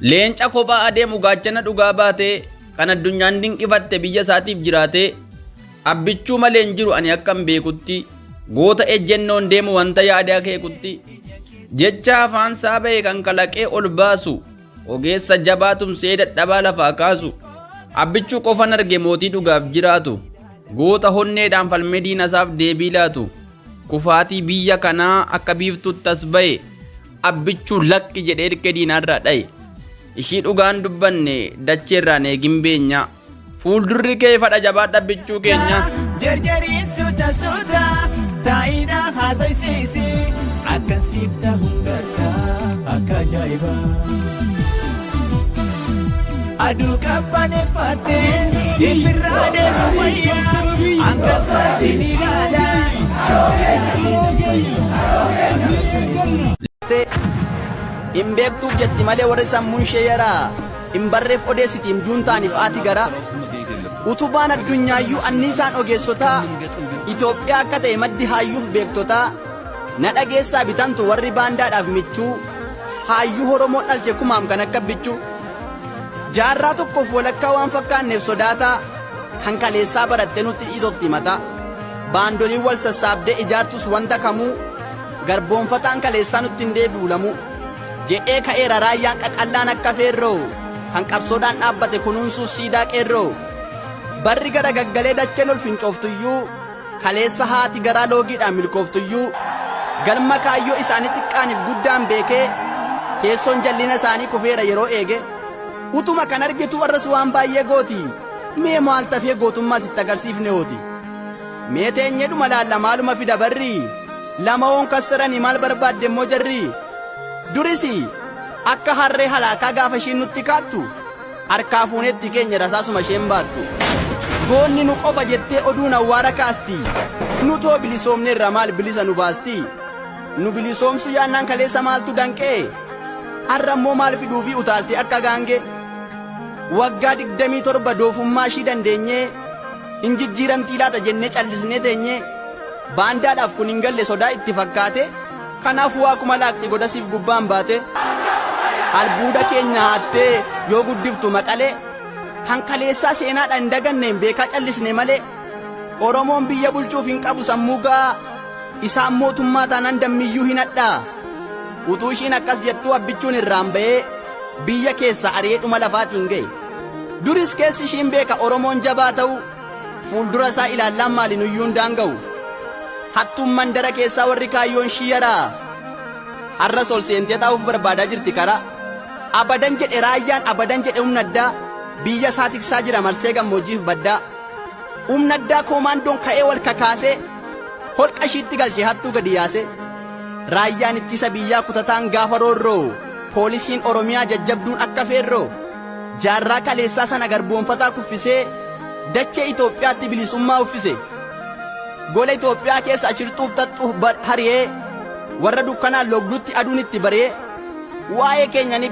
Leenca kophaa adeemu gaachana dhugaa baatee kan addunyaan dinqifatte biyya isaatiif jiraatee abbichuu malee hin jiru ani akkam beekutti goota ejjennoon deemu wanta yaadee akeekutti jecha afaan isaa ba'e kan kalaqee ol baasu ogeessa jabaatumsee dadhabaa lafaa kaasu abbichuu qofan arge mootii dhugaaf jiraatu goota honneedhaan falmee diinasaaf deebii laatu kufaatii biyya kanaa akka biiftutti as ba'e abbichuu lakki jedhee hirkee diinaarraa dha'e. Ishii dhugaan dubbanne dacheerraan eegin beenya fuuldurri kee fadha jabaadha abbichuu keenya. Jarjariin suuta taa'ina haasoysiisi akkan siifta hundarra akka ajaa'iba. Aduu qabbaneeffattee ifirraa deemu wayyaa akkasumas siin ilaala. Imbeektuuf jetti malee warri sammuun ishee yaraa imbarreef odeessitiim juuntaaniif aati gara utubaan addunyaayyuu anniisaan ogeessotaa Itoophiyaa akka ta'e maddi haayyuuf beektotaa na dhageessaa bitamtu warri baandaadhaaf michuu haayyuu Oromoo dhalche kumaam kan akka bichuu jaarraa tokkoof walakkaa waan fakkaanneef sodaataa kan kaleessaa baratte nutti dhiitofti mataa baandoliin wal sassaabdee ijaartus wanta kamuu garboonfataan kaleessaa nutti hin deebi'u lamuu. Jedhee ka'eera raayyaan qaqallaan akka feerroo kan qabsoodhaan dhaabbate kunuunsuuf siidaa qeerroo barri gara gaggalee dacheen ol fincooftuyyuu kaleessa haati garaa loogiidhaan milkooftuyyuu galma kaayyoo isaanii xiqqaaniif guddaan beekee keessoon jallina isaanii kufeera yeroo eege utuma kan argitu warras waan baay'ee gooti mee maal tafee gootummaa sitti agarsiifne hooti mee teenyedhuma laalla maaluma fida barri lama hoon kassaranii maal barbaadde immoo jarri. Durisi akka harree halaakaa gaafa ishiin nutti kaattu harkaa fuunetti keenya rasaasuma isheen baattu goonni nu qofa jettee oduun awwaara kaasti nu too bilisoomneerra maal bilisa nu baasti nu bilisoomsu yaannaan kaleessa maaltu danqee har'a immoo maal fiduufi utaalte akka gaange waggaa 27 doofummaa ishii dandeenyee injijjiiramtii laata jennee callisnee teenyee baandaadhaaf kun hin galle sodaa itti fakkaate. Kanaafuu akkuma laaqxi godasiif gubbaan baate albuuda keenya haattee yoo guddiftu maqalee kan kaleessaa seenaadhaan hin daganneen beekaa callisne malee Oromoon biyya bulchuuf hin qabu sammuu gahaa isaan mootummaa taanaan dammiyyuu hin hadhaa utuu ishiin akkas jettuu abbichuun irraan ba'ee biyya keessa ari'eedhuma lafaatiin ga'e duris keessi ishiin beeka Oromoon jabaa ta'u fuuldura isaa ilaallaan maalinuyyuu hin daanga'u. Hattuun mandara keessaa warri kaayyoon shiyaraa har'a sol seentee taa'uuf barbaadaa jirti karaa abadan jedhe raayyaan abadan jedhe humna addaa biyya isaa tiksaa jira marsee gammoojjiif baddaa humna addaa koomaandoon ka'ee wal kakaasee holqa ishiitti galchee hattuu gadi yaase raayyaan ittisa biyyaa kutataan gaafa roorroo poolisiin Oromiyaa jajjabduun akka feerroo jaarraa kaleessaa sana garboonfataa kuffisee dachee Itoophiyaatti bilisummaa uffise. Gola Itoophiyaa keessa ashirtuuf taxxuuf hariyee warra dukkanaan logdutti aduun itti baree waa'ee keenya ni